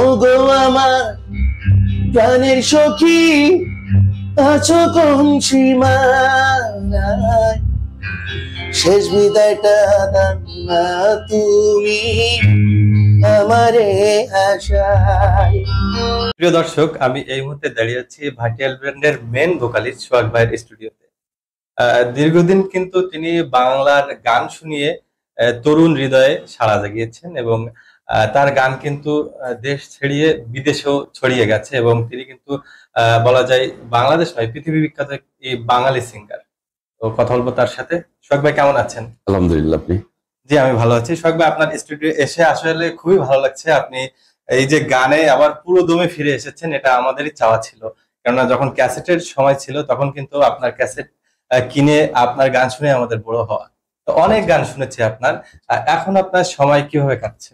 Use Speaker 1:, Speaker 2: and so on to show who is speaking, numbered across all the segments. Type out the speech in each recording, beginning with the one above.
Speaker 1: ও গো আমার প্রাণের সখী, আছো কোন সীমানায়, শেষ বিদায়টা দাও না তুমি আমারে আশায়।
Speaker 2: প্রিয় দর্শক, আমি এই মুহূর্তে দাঁড়িয়ে আছি ভাটিয়াল ব্র্যান্ডের মেন ভোকালিস্ট সোহাগ ভাইয়ের স্টুডিওতে। দীর্ঘদিন কিন্তু তিনি বাংলার গান শুনিয়ে তরুণ হৃদয়ে সাড়া জাগিয়েছেন এবং তার গান কিন্তু দেশ ছাড়িয়ে বিদেশেও ছড়িয়ে গেছে এবং তিনি কিন্তু বলা যায় বাংলাদেশ নয় পৃথিবী বিখ্যাত এই বাঙালি সিঙ্গার। তো কথা বলবো তার সাথে। সোহাগ ভাই কেমন আছেন?
Speaker 3: আলহামদুলিল্লাহ। আপনি?
Speaker 2: জি, আমি ভালো আছি। সোহাগ ভাই, আপনার স্টুডিও এসে আসলে খুবই ভালো লাগছে। আপনি এই যে গানে আবার পুরো দমে ফিরে এসেছেন, এটা আমাদেরই চাওয়া ছিল। কেননা যখন ক্যাসেটের সময় ছিল তখন কিন্তু আপনার ক্যাসেট কিনে আপনার গান শুনে আমাদের বড় হওয়া। তো অনেক গান শুনেছি আপনার। এখন আপনার সময় কিভাবে কাটছে?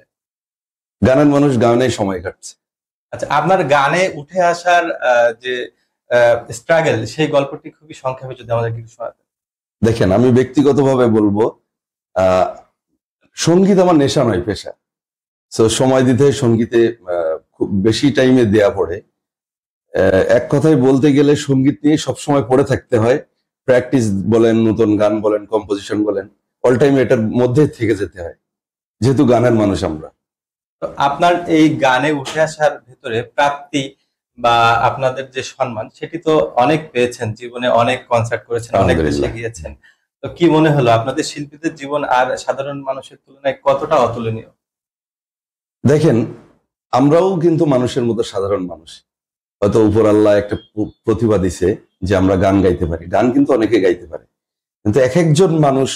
Speaker 3: গানের মানুষ গানে সময় কাটছে।
Speaker 2: আচ্ছা, আপনার গানে উঠে আসার যে স্ট্রাগল, সেই গল্পটি খুবই সংক্ষেপে যদি আমাদের কিছু শোনাতেন।
Speaker 3: দেখেন, আমি ব্যক্তিগতভাবে বলবো, সঙ্গীত আমার নেশা নয়, পেশা। তো সময় দিতে হয় সঙ্গীতে, খুব বেশি টাইমে দেয়া পড়ে। এক কথায় বলতে গেলে সঙ্গীত নিয়ে সবসময় পড়ে থাকতে হয়। প্র্যাকটিস বলেন, নতুন গান বলেন, কম্পোজিশন বলেন, অল টাইম এটার মধ্যে থেকে যেতে হয়, যেহেতু গানের মানুষ আমরা।
Speaker 2: তো আপনার এই গানে উঠে আসার ভেতরে প্রাপ্তি বা আপনাদের যে সম্মান, সেটি তো অনেক পেয়েছেন, জীবনে অনেক কনসার্ট করেছেন, অনেক দেশে গিয়েছেন। তো কি মনে হলো আপনাদের শিল্পীদের জীবন আর সাধারণ মানুষের তুলনায় কতটা অতুলনীয়?
Speaker 3: দেখেন, আমরাও কিন্তু মানুষের মতো সাধারণ মানুষ। হয়তো উপর আল্লাহ একটা প্রতিভা দিছে যে আমরা গান গাইতে পারি। গান কিন্তু অনেকে গাইতে পারে, কিন্তু এক একজন মানুষ,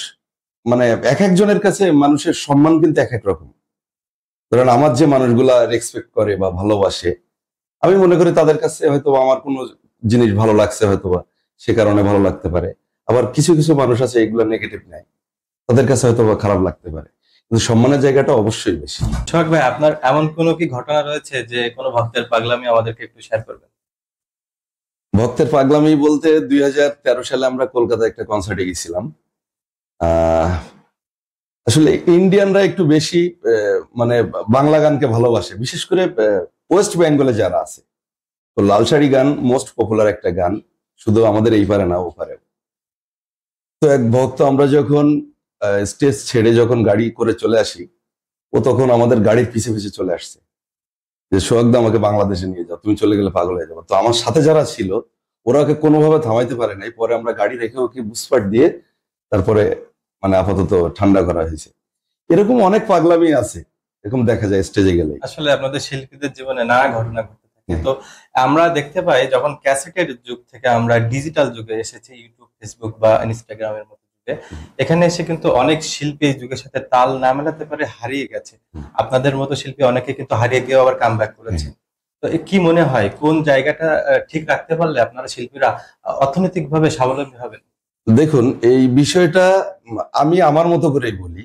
Speaker 3: মানে এক একজনের কাছে মানুষের সম্মান কিন্তু এক এক রকম। ধরেন, আমার যে মানুষগুলা রেসপেক্ট করে বা ভালোবাসে, আমি মনে করি তাদের কাছে হয়তো আমার কোনো জিনিস ভালো লাগছে, হয়তো বা সে কারণে ভালো লাগতে পারে। আবার কিছু কিছু মানুষ আছে এগুলো নেগেটিভ নেয়, তাদের কাছে হয়তো বা খারাপ লাগতে পারে, কিন্তু সম্মানের জায়গাটা অবশ্যই বেশি।
Speaker 2: সোহাগ ভাই, আপনার এমন কোনো কি ঘটনা রয়েছে যে কোনো ভক্তের পাগলামি আমাদেরকে একটু শেয়ার করবেন?
Speaker 3: ভক্তের পাগলামি বলতে 2013 সালে আমরা কলকাতায় একটা কনসার্টে গেছিলাম। আসলে ইন্ডিয়ানরা একটু বেশি মানে বাংলা গানকে ভালোবাসে, বিশেষ করে ওয়েস্ট বেঙ্গলে যারা আছে। তো লালসারি গান মোস্ট পপুলার একটা গান, শুধু আমাদের এই পারে না, ও পারে। তো এক ভক্ত, আমরা যখন স্টেজ ছেড়ে যখন গাড়ি করে চলে আসি, ও তখন আমাদের গাড়ির পিছে পিছে চলে আসছে যে সোহাগ দা, আমাকে বাংলাদেশে নিয়ে যাও, তুমি চলে গেলে পাগল হয়ে যাবো। তো আমার সাথে যারা ছিল ওরা ওকে কোনোভাবে থামাইতে পারে নাই। পরে আমরা গাড়ি রেখে ওকে বুসপাট দিয়ে তারপরে মানে আপাতত ঠান্ডা করা হয়েছে। এরকম অনেক পাগলামি আছে, এরকম দেখা যায় স্টেজে গেলে।
Speaker 2: আসলে আপনাদের শিল্পীদের জীবনে নানা ঘটনা ঘটতে থাকে। তো আমরা দেখতে পাই যখন ক্যাসেটের যুগ থেকে আমরা ডিজিটাল যুগে এসেছি, ইউটিউব, ফেসবুক বা ইনস্টাগ্রামের মতো যুগে, এখানে এসে কিন্তু অনেক শিল্পী এই যুগের সাথে তাল না মেলাতে পারে হারিয়ে গেছে। আপনাদের মতো শিল্পী অনেকে কিন্তু হারিয়ে গিয়ে আবার কামব্যাক করেছে। তো কি মনে হয় কোন জায়গাটা ঠিক রাখতে পারলে আপনারা শিল্পীরা অর্থনৈতিকভাবে স্বাবলম্বী হবেন?
Speaker 3: দেখুন, এই বিষয়টা আমি আমার মতো করেই বলি।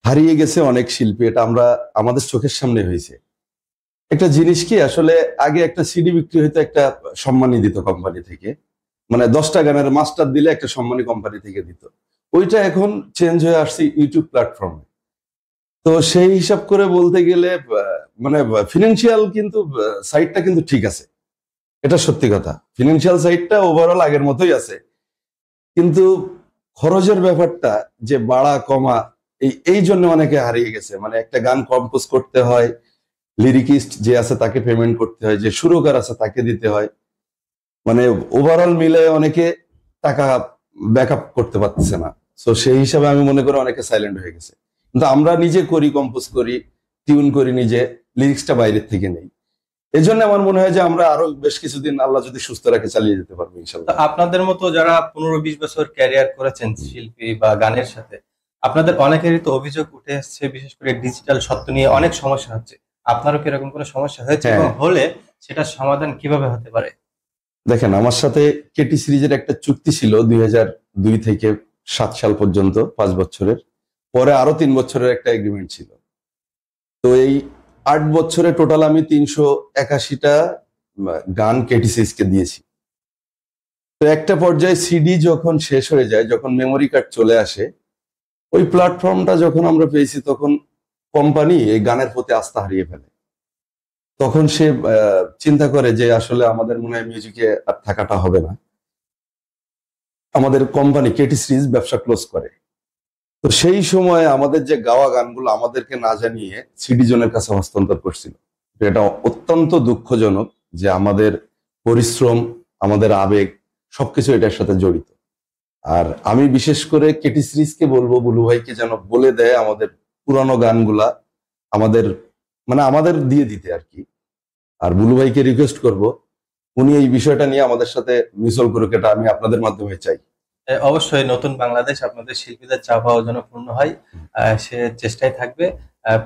Speaker 3: হারিয়ে গেছে অনেক শিল্পী, এটা আমরা আমাদের চোখের সামনে হয়েছে। একটা জিনিস কি, আসলে আগে একটা সিডি বিক্রি হইতো, একটা সম্মানী দিত কোম্পানি থেকে, মানে 10টা গানের মাস্টার দিলে একটা সম্মানী কোম্পানি থেকে দিত। ওইটা এখন চেঞ্জ হয়ে আসছে ইউটিউব প্ল্যাটফর্মে। তো সেই হিসাব করে বলতে গেলে মানে ফিনান্সিয়াল কিন্তু সাইডটা কিন্তু ঠিক আছে, এটা সত্যি কথা। ফিনান্সিয়াল সাইডটা ওভারঅল আগের মতোই আছে, কিন্তু খরচের ব্যাপারটা যে বাড়া কমা, এই জন্য অনেকে হারিয়ে গেছে। মানে একটা গান কম্পোজ করতে হয়, লিরিকিস্ট যে আছে তাকে পেমেন্ট করতে হয়, যে সুরকার আছে তাকে দিতে হয়, মানে ওভারঅল মিলে অনেকে টাকা ব্যাকআপ করতে পারতেছে না। তো সেই হিসাবে আমি মনে করি অনেকে সাইলেন্ট হয়ে গেছে। কিন্তু আমরা নিজে করি, কম্পোজ করি, টিউন করি নিজে, লিরিক্সটা বাইরের থেকে নেই। এই জন্য আমার মনে হয় যে আমরা আরো বেশ কিছুদিন আল্লাহ যদি সুস্থ রাখে চালিয়ে যেতে পারবো ইনশাল্লাহ।
Speaker 2: আপনাদের মতো যারা 15-20 বছর ক্যারিয়ার করেছেন শিল্পী বা গানের সাথে, আপনাদের অনেকেরই তো অভিযোগ উঠে আসছে, বিশেষ করে ডিজিটাল সত্ত্ব নিয়ে অনেক সমস্যা হচ্ছে। আপনারও কি এরকম কোনো সমস্যা হয়েছে এবং হলে সেটা সমাধান কিভাবে হতে পারে?
Speaker 3: দেখেন, আমার সাথে কেটি সিরিজের একটা চুক্তি ছিল 2002 থেকে 7 সাল পর্যন্ত, 5 বছরের। পরে আরো 3 বছরের একটা এগ্রিমেন্ট ছিল। তো এই 8 বছরে টোটাল আমি 381টা গান কেটি সিরিজকে দিয়েছি। তো একটা পর্যায়ে সিডি যখন শেষ হয়ে যায়, যখন মেমোরি কার্ড চলে আসে, ওই প্ল্যাটফর্মটা যখন আমরা পেয়েছি, তখন কোম্পানি এই গানের প্রতি আস্থা হারিয়ে ফেলে। তখন সে চিন্তা করে যে আসলে আমাদের মনে হয় মিউজিকে আর থাকাটা হবে না, আমাদের কোম্পানি কেটি সিরিজ ব্যবসা ক্লোজ করে। তো সেই সময় আমাদের যে গাওয়া গানগুলো আমাদেরকে না জানিয়ে সিডি জোনের কাছে হস্তান্তর করছিল। এটা অত্যন্ত দুঃখজনক যে আমাদের পরিশ্রম, আমাদের আবেগ সবকিছু এটার সাথে জড়িত। আর আমি বিশেষ করে কেটি সিরিজকে বলবো, বুলু ভাইকে যেন বলে দেয় আমাদের পুরানো গানগুলা আমাদের আমাদের দিয়ে দিতে আর কি। আর বুলু ভাইকে রিকোয়েস্ট করব উনি এই বিষয়টা নিয়ে আমাদের সাথে মিসল করুক, এটা আমি আপনাদের মাধ্যমে চাই।
Speaker 2: অবশ্যই নতুন বাংলাদেশ আপনাদের শিল্পীদের চাওয়া যেন পূর্ণ হয়, সে চেষ্টায় থাকবে।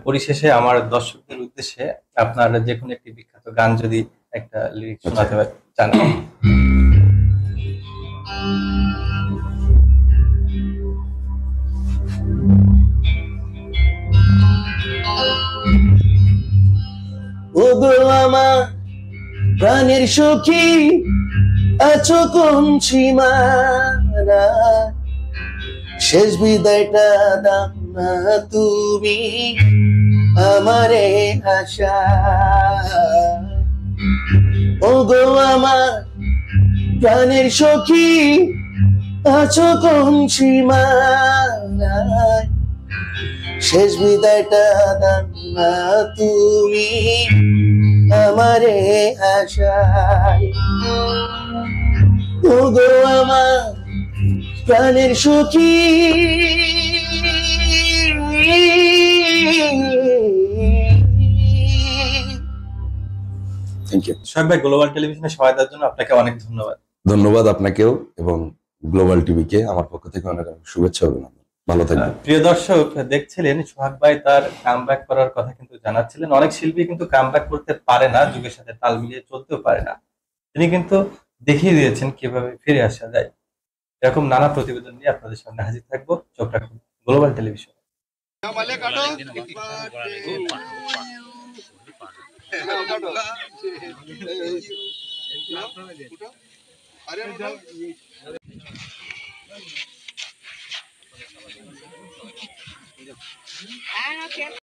Speaker 2: পরিশেষে আমার দর্শকদের উদ্দেশ্যে আপনার যে কোনো একটি বিখ্যাত গান যদি একটা লিরিক্স শোনাতে চান।
Speaker 1: ওগো আমার প্রাণের সখী, আছো কোন সীমানা, শেষ বিদায়টা দাও না তুমি আমারে আশা। ওগো আমার প্রাণের সখী, আছো কোন সীমানায়, শেষ বিদায়টা দাও না তুমি আমারে আশায়। ওগো আমার প্রাণের সখী,
Speaker 3: থ্যাংক ইউ।
Speaker 2: সোহাগ ভাই, গ্লোবাল টেলিভিশনে সময় দেওয়ার জন্য আপনাকে অনেক ধন্যবাদ।
Speaker 3: ধন্যবাদ আপনাকেও এবং গ্লোবাল টিভিকে আমার পক্ষ থেকে অনেক অনেক শুভেচ্ছা অভিনন্দন। ভালো থাকবেন।
Speaker 2: প্রিয় দর্শক, দেখছিলেন সোহাগ ভাই তার কামব্যাক করার কথা কিন্তু জানাচ্ছিলেন। অনেক শিল্পী কিন্তু কামব্যাক করতে পারে না, যুগের সাথে তাল মিলিয়ে চলতেও পারে না। তিনি কিন্তু দেখিয়ে দিয়েছেন কিভাবে ফিরে আসা যায়। এরকম নানা প্রতিবেদন নিয়ে আপনাদের সামনে হাজির থাকবো। চোখ রাখুন গ্লোবাল টেলিভিশন।